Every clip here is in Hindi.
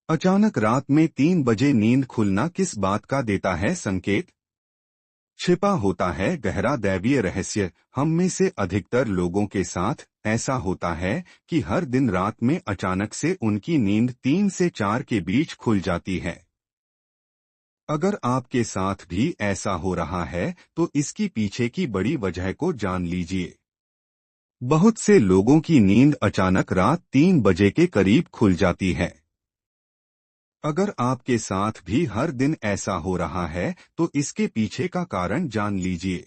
अचानक रात में 3 बजे नींद खुलना किस बात का देता है संकेत? छिपा होता है गहरा दैवीय रहस्य। हम में से अधिकतर लोगों के साथ ऐसा होता है कि हर दिन रात में अचानक से उनकी नींद 3 से 4 के बीच खुल जाती है। अगर आपके साथ भी ऐसा हो रहा है तो इसकी पीछे की बड़ी वजह को जान लीजिए। बहुत से लोगों की नींद अचानक रात 3 बजे के करीब खुल जाती है। अगर आपके साथ भी हर दिन ऐसा हो रहा है तो इसके पीछे का कारण जान लीजिए।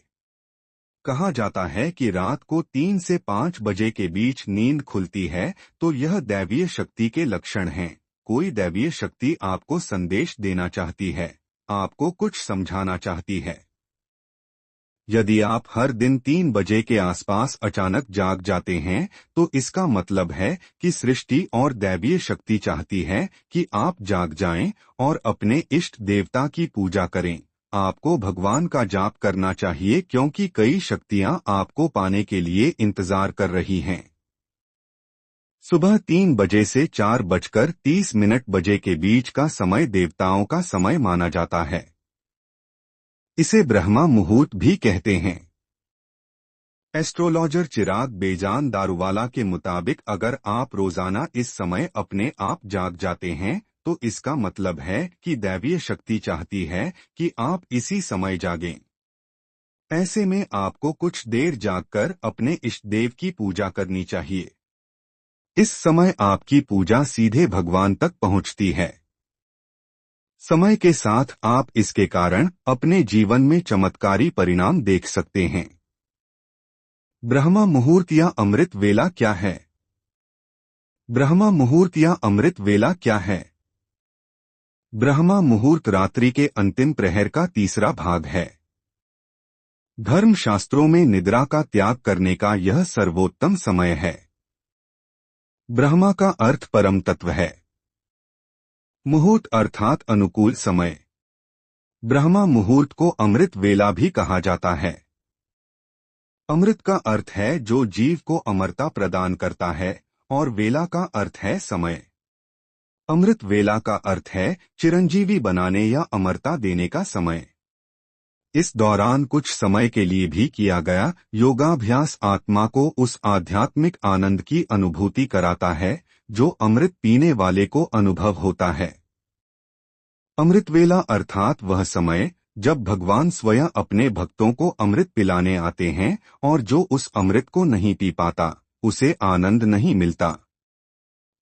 कहा जाता है कि रात को 3 से 5 बजे के बीच नींद खुलती है तो यह दैवीय शक्ति के लक्षण हैं। कोई दैवीय शक्ति आपको संदेश देना चाहती है, आपको कुछ समझाना चाहती है। यदि आप हर दिन 3 बजे के आसपास अचानक जाग जाते हैं तो इसका मतलब है कि सृष्टि और दैवीय शक्ति चाहती है कि आप जाग जाएं और अपने इष्ट देवता की पूजा करें। आपको भगवान का जाप करना चाहिए क्योंकि कई शक्तियां आपको पाने के लिए इंतजार कर रही हैं। सुबह 3 बजे से 4:30 के बीच का समय देवताओं का समय माना जाता है। इसे ब्रह्मा मुहूर्त भी कहते हैं। एस्ट्रोलॉजर चिराग बेजान दारूवाला के मुताबिक अगर आप रोजाना इस समय अपने आप जाग जाते हैं तो इसका मतलब है कि दैवीय शक्ति चाहती है कि आप इसी समय जागें। ऐसे में आपको कुछ देर जागकर अपने इष्ट देव की पूजा करनी चाहिए। इस समय आपकी पूजा सीधे भगवान तक पहुंचती है। समय के साथ आप इसके कारण अपने जीवन में चमत्कारी परिणाम देख सकते हैं। ब्रह्मा मुहूर्त या अमृत वेला क्या है? ब्रह्मा मुहूर्त या अमृत वेला क्या है? ब्रह्मा मुहूर्त रात्रि के अंतिम प्रहर का तीसरा भाग है। धर्मशास्त्रों में निद्रा का त्याग करने का यह सर्वोत्तम समय है। ब्रह्मा का अर्थ परम तत्व है। मुहूर्त अर्थात अनुकूल समय। ब्रह्मा मुहूर्त को अमृत वेला भी कहा जाता है। अमृत का अर्थ है जो जीव को अमरता प्रदान करता है और वेला का अर्थ है समय। अमृत वेला का अर्थ है चिरंजीवी बनाने या अमरता देने का समय। इस दौरान कुछ समय के लिए भी किया गया योगाभ्यास आत्मा को उस आध्यात्मिक आनंद की अनुभूति कराता है जो अमृत पीने वाले को अनुभव होता है। अमृतवेला अर्थात वह समय जब भगवान स्वयं अपने भक्तों को अमृत पिलाने आते हैं और जो उस अमृत को नहीं पी पाता उसे आनंद नहीं मिलता।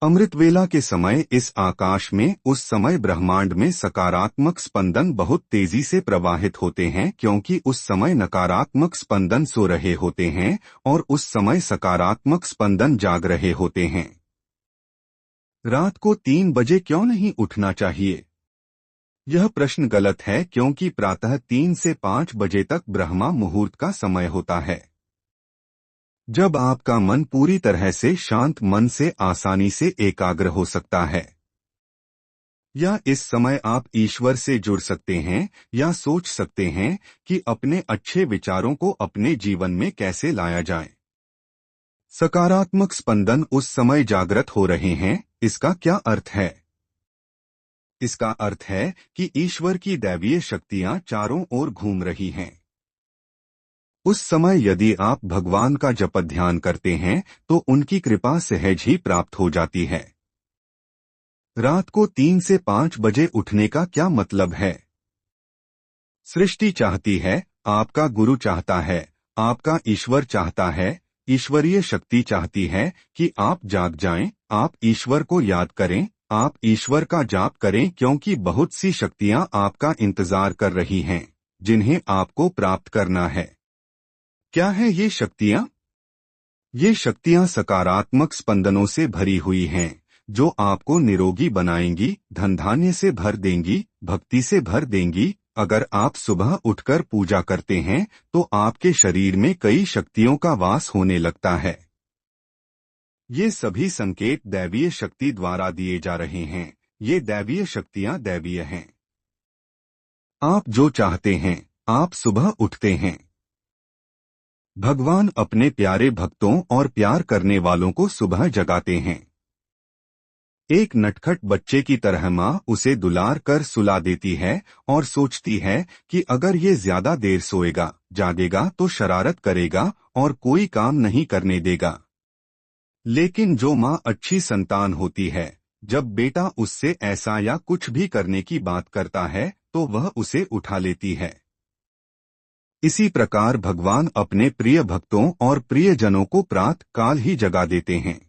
अमृतवेला के समय इस आकाश में उस समय ब्रह्मांड में सकारात्मक स्पंदन बहुत तेजी से प्रवाहित होते हैं क्योंकि उस समय नकारात्मक स्पंदन सो रहे होते हैं और उस समय सकारात्मक स्पंदन जाग रहे होते हैं। रात को 3 बजे क्यों नहीं उठना चाहिए? यह प्रश्न गलत है क्योंकि प्रातः 3 से 5 बजे तक ब्रह्मा मुहूर्त का समय होता है, जब आपका मन पूरी तरह से शांत मन से आसानी से एकाग्र हो सकता है। या इस समय आप ईश्वर से जुड़ सकते हैं या सोच सकते हैं कि अपने अच्छे विचारों को अपने जीवन में कैसे लाया जाए। सकारात्मक स्पंदन उस समय जागृत हो रहे हैं, इसका क्या अर्थ है? इसका अर्थ है कि ईश्वर की दैवीय शक्तियां चारों ओर घूम रही हैं। उस समय यदि आप भगवान का जप ध्यान करते हैं तो उनकी कृपा सहज ही प्राप्त हो जाती है। रात को 3 से 5 बजे उठने का क्या मतलब है? सृष्टि चाहती है, आपका गुरु चाहता है, आपका ईश्वर चाहता है, ईश्वरीय शक्ति चाहती है कि आप जाग जाएं, आप ईश्वर को याद करें, आप ईश्वर का जाप करें क्योंकि बहुत सी शक्तियां आपका इंतजार कर रही हैं, जिन्हें आपको प्राप्त करना है। क्या है ये शक्तियां? ये शक्तियां सकारात्मक स्पंदनों से भरी हुई हैं, जो आपको निरोगी बनाएंगी, धन धान्य से भर देंगी, भक्ति से भर देंगी। अगर आप सुबह उठकर पूजा करते हैं तो आपके शरीर में कई शक्तियों का वास होने लगता है। ये सभी संकेत दैवीय शक्ति द्वारा दिए जा रहे हैं। ये दैवीय शक्तियां दैवीय हैं। आप जो चाहते हैं, आप सुबह उठते हैं। भगवान अपने प्यारे भक्तों और प्यार करने वालों को सुबह जगाते हैं। एक नटखट बच्चे की तरह माँ उसे दुलार कर सुला देती है और सोचती है कि अगर ये ज्यादा देर सोएगा जागेगा तो शरारत करेगा और कोई काम नहीं करने देगा। लेकिन जो माँ अच्छी संतान होती है, जब बेटा उससे ऐसा या कुछ भी करने की बात करता है तो वह उसे उठा लेती है। इसी प्रकार भगवान अपने प्रिय भक्तों और प्रियजनों को प्रातः काल ही जगा देते हैं।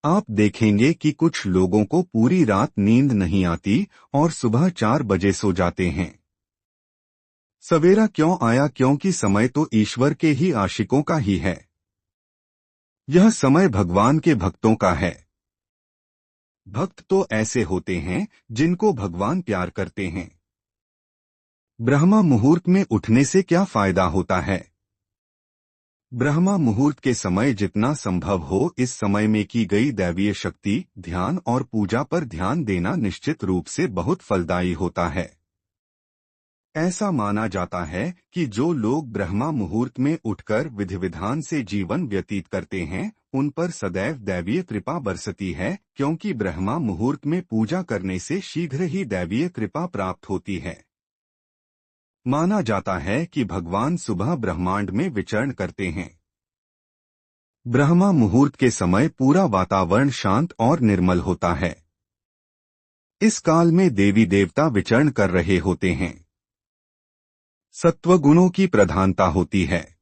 आप देखेंगे कि कुछ लोगों को पूरी रात नींद नहीं आती और सुबह 4 बजे सो जाते हैं। सवेरा क्यों आया? क्योंकि समय तो ईश्वर के ही आशिकों का ही है। यह समय भगवान के भक्तों का है। भक्त तो ऐसे होते हैं जिनको भगवान प्यार करते हैं। ब्रह्मा मुहूर्त में उठने से क्या फायदा होता है? ब्रह्मा मुहूर्त के समय जितना संभव हो इस समय में की गई दैवीय शक्ति, ध्यान और पूजा पर ध्यान देना निश्चित रूप से बहुत फलदायी होता है। ऐसा माना जाता है कि जो लोग ब्रह्मा मुहूर्त में उठकर विधि विधान से जीवन व्यतीत करते हैं उन पर सदैव दैवीय कृपा बरसती है, क्योंकि ब्रह्मा मुहूर्त में पूजा करने से शीघ्र ही दैवीय कृपा प्राप्त होती है। माना जाता है कि भगवान सुबह ब्रह्मांड में विचरण करते हैं। ब्रह्मा मुहूर्त के समय पूरा वातावरण शांत और निर्मल होता है। इस काल में देवी देवता विचरण कर रहे होते हैं। सत्वगुणों की प्रधानता होती है।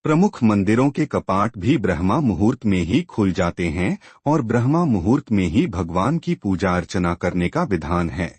प्रमुख मंदिरों के कपाट भी ब्रह्मा मुहूर्त में ही खुल जाते हैं और ब्रह्मा मुहूर्त में ही भगवान की पूजा अर्चना करने का विधान है।